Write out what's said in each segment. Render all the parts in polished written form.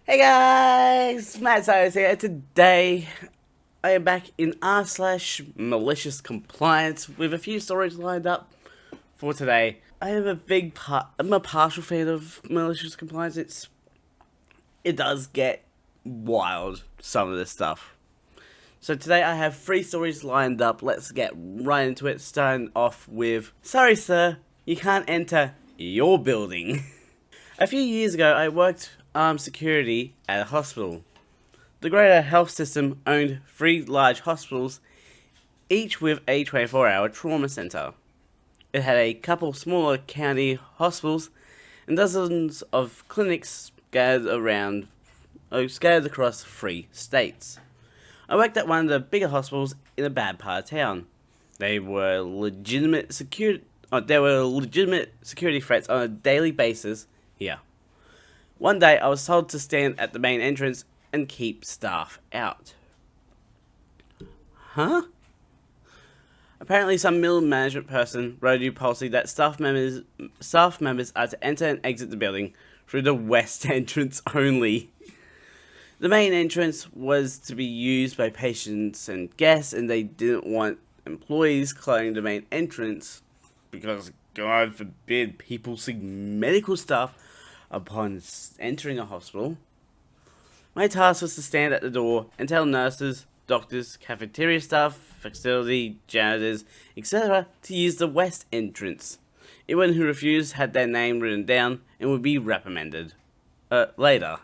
Hey guys, Matt Sayers here. Today, I am back in r/malicious compliance with a few stories lined up for today. I'm a partial fan of malicious compliance. It does get wild, some of this stuff. So today I have 3 stories lined up. Let's get right into it. Starting off with, sorry sir, you can't enter your building. A few years ago, I worked security at a hospital. The greater health system owned 3 large hospitals, each with a 24-hour trauma center. It had a couple smaller county hospitals and dozens of clinics scattered across 3 states. I worked at one of the bigger hospitals in a bad part of town. There were legitimate security threats on a daily basis here. One day, I was told to stand at the main entrance and keep staff out. Huh? Apparently, some middle management person wrote a new policy that staff members are to enter and exit the building through the west entrance only. The main entrance was to be used by patients and guests, and they didn't want employees clogging the main entrance because, God forbid, people see medical staff upon entering a hospital. My task was to stand at the door and tell nurses, doctors, cafeteria staff, facility janitors, etc. to use the west entrance. Anyone who refused had their name written down and would be reprimanded later.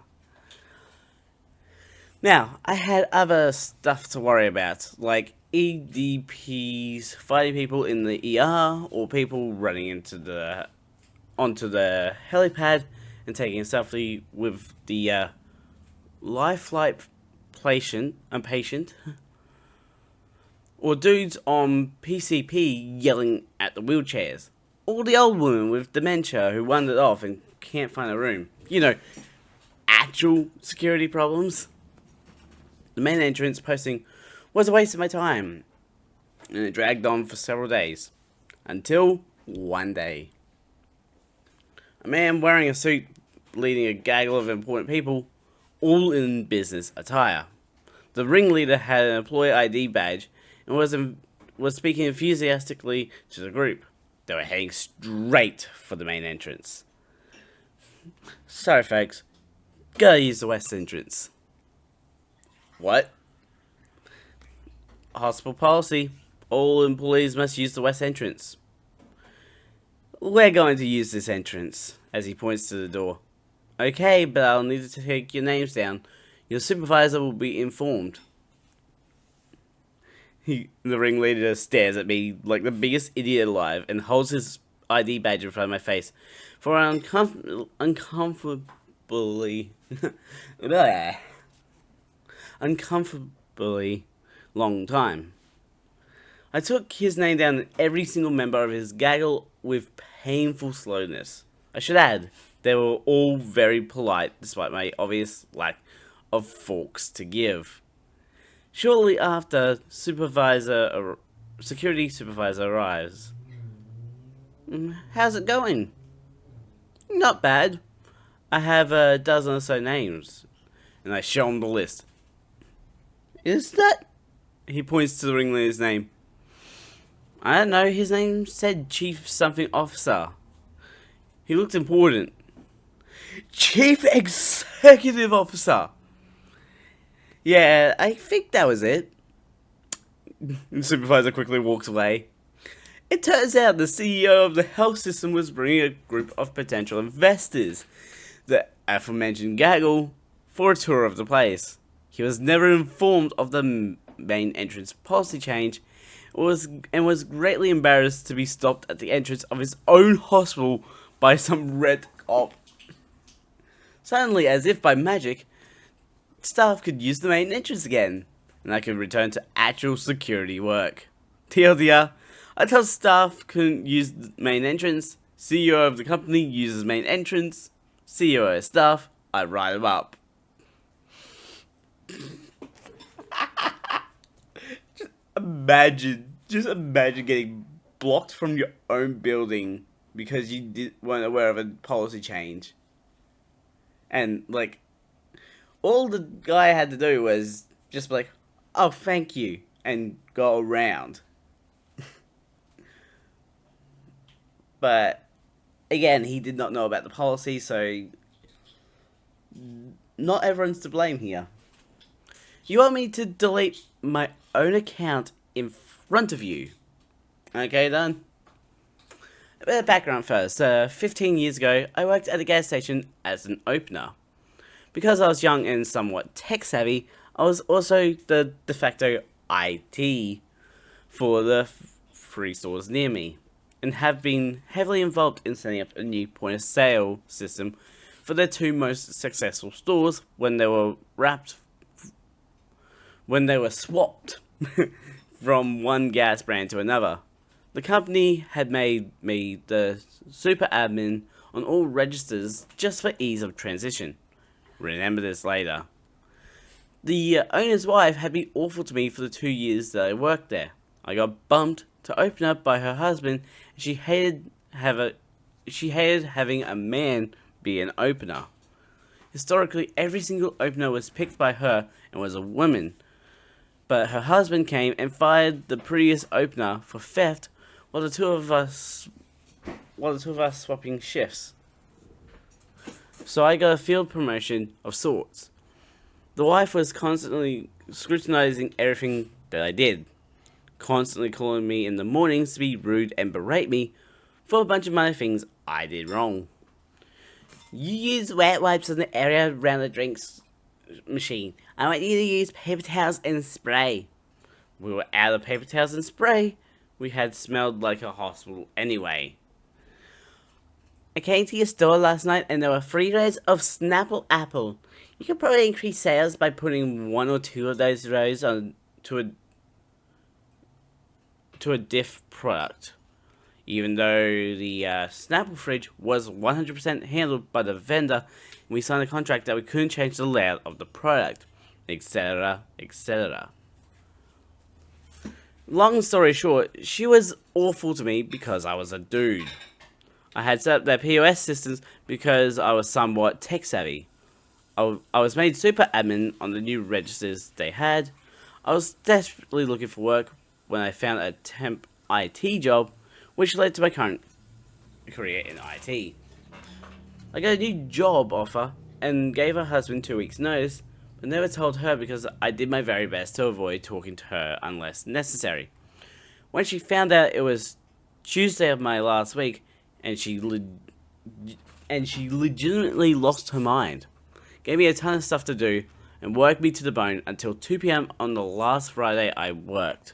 Now, I had other stuff to worry about, like EDPs fighting people in the ER, or people running onto the helipad and taking a selfie with the lifelike patient, or dudes on PCP yelling at the wheelchairs, or the old woman with dementia who wandered off and can't find a room. You know, actual security problems. The main entrance posting was a waste of my time, and it dragged on for several days, until one day. A man wearing a suit leading a gaggle of important people, all in business attire. The ringleader had an employee ID badge and was speaking enthusiastically to the group. They were heading straight for the main entrance. Sorry folks, gotta use the west entrance. What? Hospital policy. All employees must use the west entrance. We're going to use this entrance, as he points to the door. Okay, but I'll need to take your names down. Your supervisor will be informed. The ringleader stares at me like the biggest idiot alive and holds his ID badge in front of my face for an uncomfortably long time. I took his name down and every single member of his gaggle with painful slowness. I should add, they were all very polite despite my obvious lack of forks to give. Shortly after, security supervisor arrives. How's it going? Not bad. I have a dozen or so names. And I show him the list. Is that? He points to the ringleader's name. I don't know, his name said Chief Something Officer. He looked important. Chief Executive Officer! Yeah, I think that was it. The supervisor quickly walks away. It turns out the CEO of the health system was bringing a group of potential investors, the aforementioned gaggle, for a tour of the place. He was never informed of the main entrance policy change and was greatly embarrassed to be stopped at the entrance of his own hospital by some red cop. Suddenly, as if by magic, staff could use the main entrance again, and I could return to actual security work. TLDR, I tell staff couldn't use the main entrance, CEO of the company uses main entrance, CEO of staff, I write them up. Just imagine getting blocked from your own building because you weren't aware of a policy change. And, like, All the guy had to do was just be like, "Oh, thank you," and go around. But again, he did not know about the policy, so not everyone's to blame here. You want me to delete my own account in front of you? Okay, then. A bit of background first. 15 years ago, I worked at a gas station as an opener. Because I was young and somewhat tech savvy, I was also the de facto IT for the three stores near me, and have been heavily involved in setting up a new point of sale system for their two most successful stores when they were swapped from one gas brand to another. The company had made me the super admin on all registers just for ease of transition. Remember this later. The owner's wife had been awful to me for the 2 years that I worked there. I got bumped to open up by her husband, and she hated having a man be an opener. Historically, every single opener was picked by her and was a woman. But her husband came and fired the previous opener for theft while the two of us swapping shifts. So I got a field promotion of sorts. The wife was constantly scrutinizing everything that I did, constantly calling me in the mornings to be rude and berate me for a bunch of minor things I did wrong. You use wet wipes in the area around the drinks machine. I want you to use paper towels and spray. We were out of paper towels and spray. We had smelled like a hospital anyway. I came to your store last night and there were 3 rows of Snapple Apple. You could probably increase sales by putting 1 or 2 of those rows on to a diff product. Even though the Snapple fridge was 100% handled by the vendor, we signed a contract that we couldn't change the layout of the product, etc., etc. Long story short, she was awful to me because I was a dude. I had set up their POS systems because I was somewhat tech savvy. I was made super admin on the new registers they had. I was desperately looking for work when I found a temp IT job, which led to my current career in IT. I got a new job offer and gave her husband 2 weeks notice, but never told her because I did my very best to avoid talking to her unless necessary. When she found out it was Tuesday of my last week, and she legitimately lost her mind, gave me a ton of stuff to do, and worked me to the bone until 2 PM on the last Friday I worked.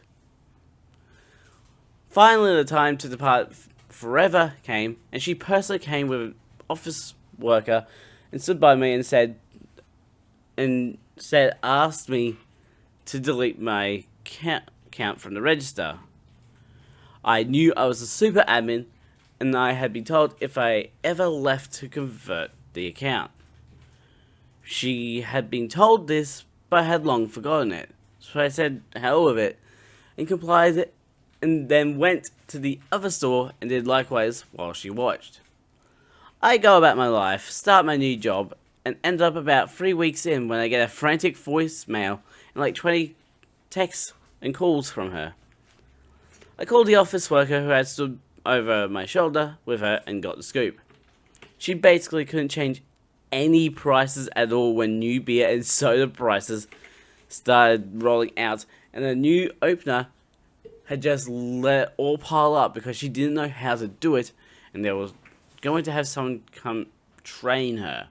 Finally, the time to depart forever came, and she personally came with an office worker and stood by me and asked me to delete my account from the register. I knew I was a super admin, and I had been told if I ever left to convert the account. She had been told this, but had long forgotten it. So I said hell with it, and complied, and then went to the other store and did likewise while she watched. I go about my life, start my new job, and end up about 3 weeks in when I get a frantic voicemail and like 20 texts and calls from her. I called the office worker who had stood over my shoulder with her and got the scoop. She basically couldn't change any prices at all when new beer and soda prices started rolling out, and the new opener had just let it all pile up because she didn't know how to do it, and they was going to have someone come train her.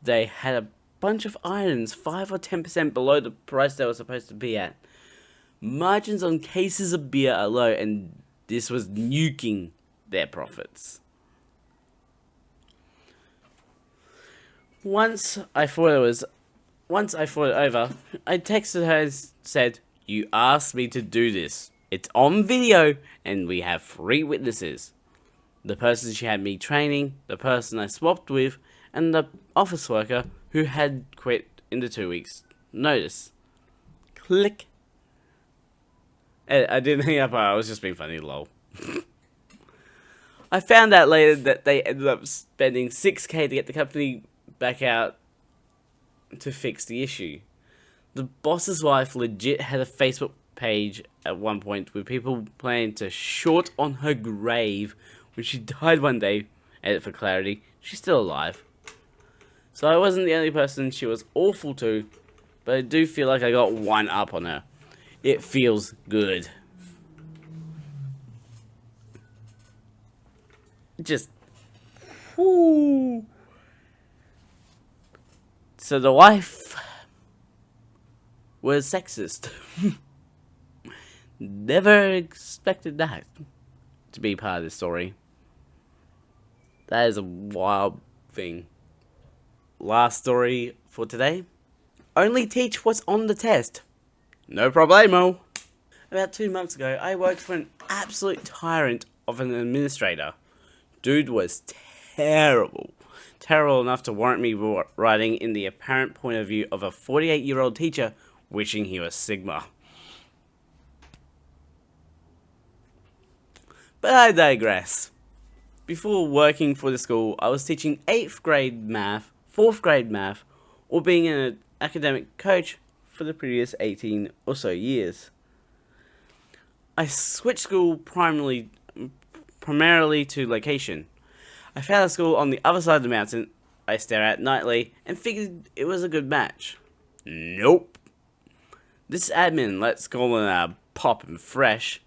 They had a bunch of items 5 or 10% below the price they were supposed to be at. Margins on cases of beer are low, and this was nuking their profits. Once I thought it over, I texted her and said, "You asked me to do this. It's on video, and we have 3 witnesses. The person she had me training, the person I swapped with, and the office worker who had quit in the 2 weeks' notice." Click. I didn't hang up, I was just being funny, lol. I found out later that they ended up spending $6,000 to get the company back out to fix the issue. The boss's wife legit had a Facebook page at one point with people planning to short on her grave when she died one day. Edit for clarity, she's still alive. So I wasn't the only person she was awful to, but I do feel like I got one up on her. It feels good. Just, whoo. So the wife was sexist. Never expected that to be part of the story. That is a wild thing. Last story for today. Only teach what's on the test. No problemo. About 2 months ago, I worked for an absolute tyrant of an administrator. Dude was terrible. Terrible enough to warrant me writing in the apparent point of view of a 48-year-old teacher wishing he was Sigma. But I digress. Before working for the school, I was teaching 8th grade math, 4th grade math, or being an academic coach for the previous 18 or so years. I switched school primarily to location. I found a school on the other side of the mountain I stare at nightly and figured it was a good match. Nope. This admin, let's call him Pop and Fresh,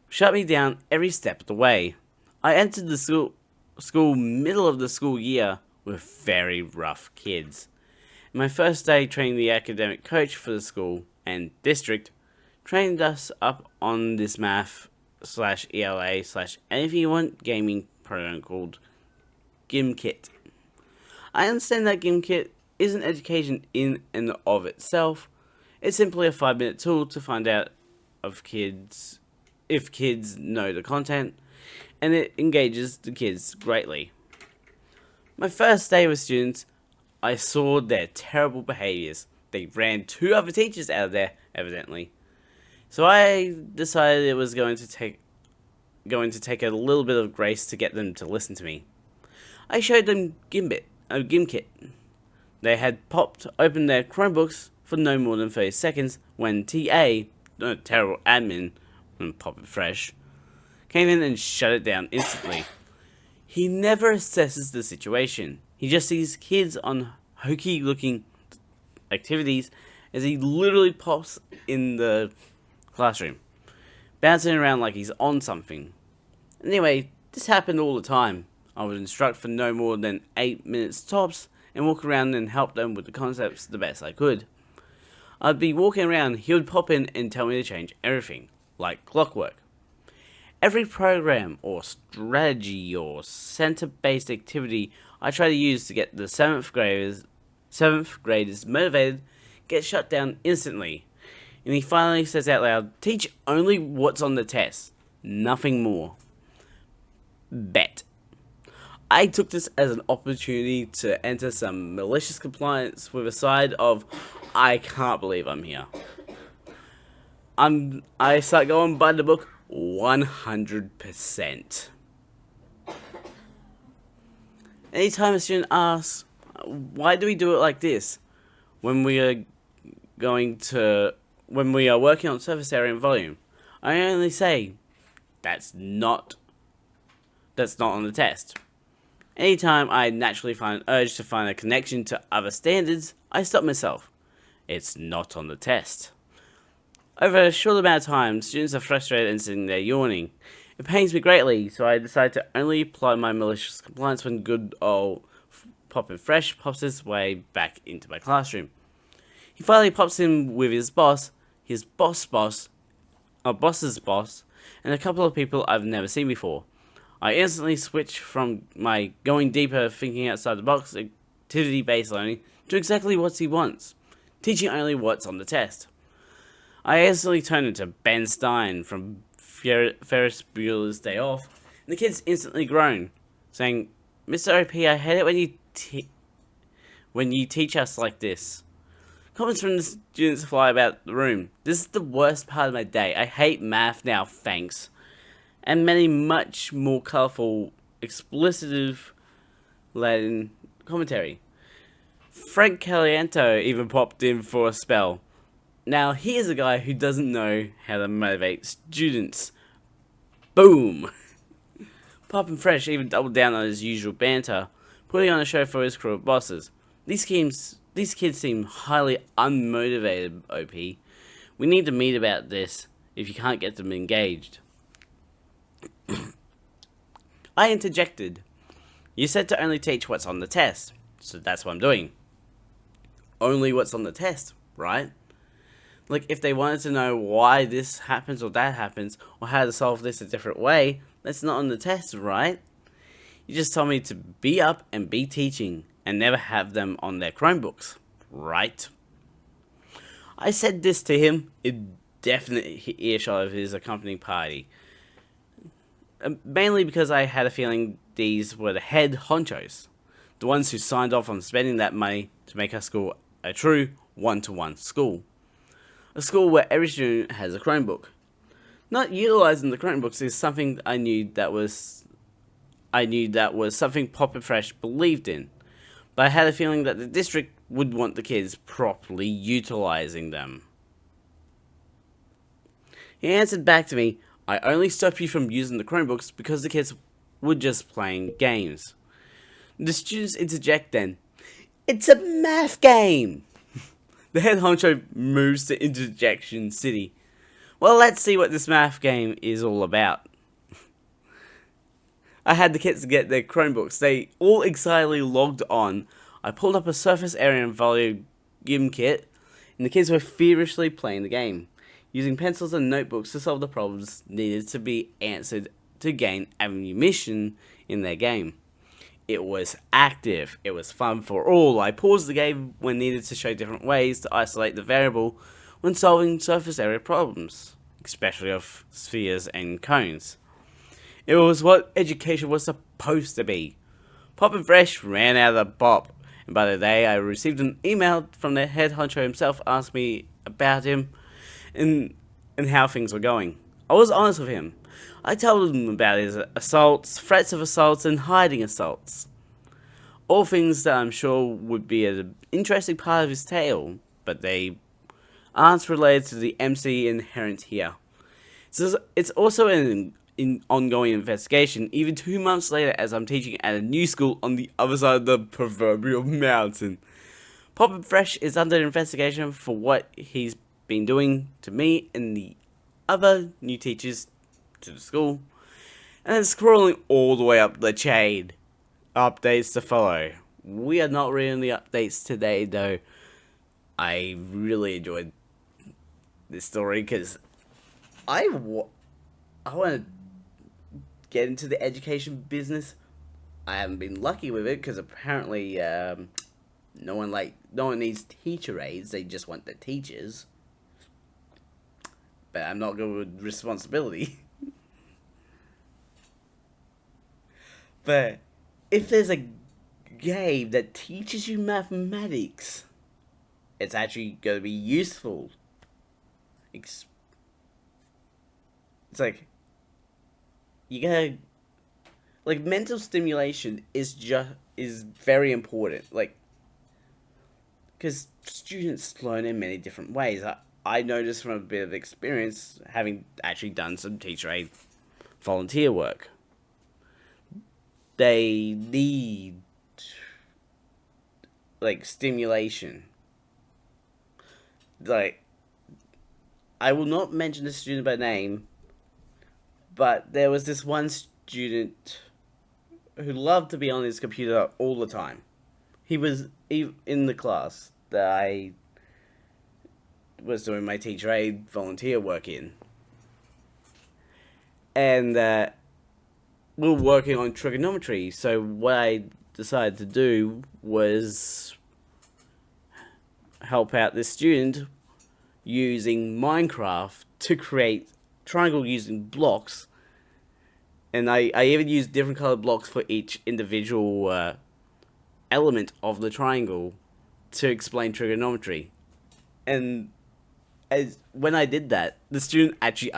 shut me down every step of the way. I entered the school middle of the school year with very rough kids. My first day training the academic coach for the school and district trained us up on this math / ELA / anything you want gaming program called GimKit. I understand that GimKit isn't education in and of itself. It's simply a 5-minute tool to find out if kids know the content, and it engages the kids greatly. My first day with students, I saw their terrible behaviors. They ran 2 other teachers out of there, evidently. So I decided it was going to take a little bit of grace to get them to listen to me. I showed them GimKit. They had popped open their Chromebooks for no more than 30 seconds when TA, the terrible admin, Pop and Fresh, came in and shut it down instantly. He never assesses the situation. He just sees kids on hokey looking activities as he literally pops in the classroom, bouncing around like he's on something. Anyway, this happened all the time. I would instruct for no more than 8 minutes tops and walk around and help them with the concepts the best I could. I'd be walking around, he would pop in and tell me to change everything, like clockwork. Every program or strategy or center-based activity I try to use to get the 7th graders motivated gets shut down instantly. And he finally says out loud, "Teach only what's on the test, nothing more." Bet. I took this as an opportunity to enter some malicious compliance with a side of, I can't believe I'm here. I start going by the book 100%. Anytime a student asks, why do we do it like this? When we are working on surface area and volume, I only say, that's not on the test. Anytime I naturally find an urge to find a connection to other standards, I stop myself. It's not on the test. Over a short amount of time, students are frustrated and sitting there yawning. It pains me greatly, so I decide to only apply my malicious compliance when good old Pop and Fresh pops his way back into my classroom. He finally pops in with his boss, his boss's boss, and a couple of people I've never seen before. I instantly switch from my going deeper, thinking outside the box, activity-based learning, to exactly what he wants, teaching only what's on the test. I instantly turn into Ben Stein from Ferris Bueller's Day Off, and the kids instantly groan, saying, "Mr. OP, I hate it when you teach us like this." Comments from the students fly about the room. "This is the worst part of my day. I hate math now, thanks." And many much more colourful, explicitive-laden commentary. Frank Caliento even popped in for a spell. Now, here's a guy who doesn't know how to motivate students. Boom! Pop and Fresh even doubled down on his usual banter, putting on a show for his crew of bosses. These kids seem highly unmotivated, OP. We need to meet about this if you can't get them engaged. I interjected. You said to only teach what's on the test, so that's what I'm doing. Only what's on the test, right? Like, if they wanted to know why this happens or that happens, or how to solve this a different way, that's not on the test, right? You just told me to be up and be teaching, and never have them on their Chromebooks, right? I said this to him in definite earshot of his accompanying party. Mainly because I had a feeling these were the head honchos. The ones who signed off on spending that money to make our school a true one-to-one school. A school where every student has a Chromebook. Not utilizing the Chromebooks is something I knew that was something Pop and Fresh believed in. But I had a feeling that the district would want the kids properly utilizing them. He answered back to me, I only stopped you from using the Chromebooks because the kids were just playing games. The students interject then, it's a math game! The head honcho moves to Interjection City. Well, let's see what this math game is all about. I had the kids get their Chromebooks. They all excitedly logged on. I pulled up a surface area and volume kit, and the kids were feverishly playing the game, using pencils and notebooks to solve the problems needed to be answered to gain ammunition in their game. It was active. It was fun for all. I paused the game when needed to show different ways to isolate the variable when solving surface area problems, especially of spheres and cones. It was what education was supposed to be. Pop and Fresh ran out of the bop, and by the day I received an email from the head honcho himself asking me about him and how things were going. I was honest with him. I told him about his assaults, threats of assaults, and hiding assaults. All things that I'm sure would be an interesting part of his tale, but they aren't related to the MC inherent here. So it's also an ongoing investigation, even 2 months later as I'm teaching at a new school on the other side of the proverbial mountain. Pop and Fresh is under investigation for what he's been doing to me and the other new teachers to the school, and then scrolling all the way up the chain. Updates to follow. We are not reading the updates today, though. I really enjoyed this story because I want to get into the education business. I haven't been lucky with it because apparently no one needs teacher aides. They just want the teachers. But I'm not good with responsibility. But if there's a game that teaches you mathematics, it's actually going to be useful. It's you gotta, mental stimulation is very important. Because students learn in many different ways. I noticed from a bit of experience, having actually done some teacher aid volunteer work. They need, stimulation. I will not mention the student by name, but there was this one student who loved to be on his computer all the time. He was in the class that I was doing my teacher aid volunteer work in. And we were working on trigonometry, so what I decided to do was help out this student using Minecraft to create triangle using blocks. And I even used different colored blocks for each individual element of the triangle to explain trigonometry. And when I did that, the student actually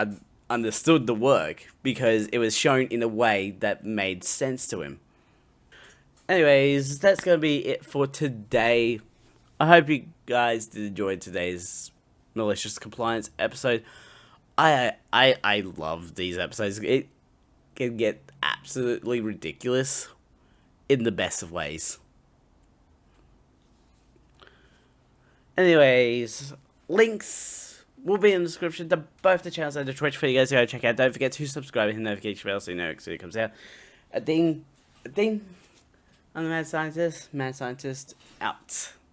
understood the work because it was shown in a way that made sense to him. Anyways, that's going to be it for today. I hope you guys did enjoy today's Malicious Compliance episode. I love these episodes. It can get absolutely ridiculous in the best of ways. Anyways, links will be in the description to both the channels and the Twitch for you guys to go check out. Don't forget to subscribe and hit the notification bell so you know as soon as it comes out. A ding. I'm the Mad Scientist. Mad Scientist out.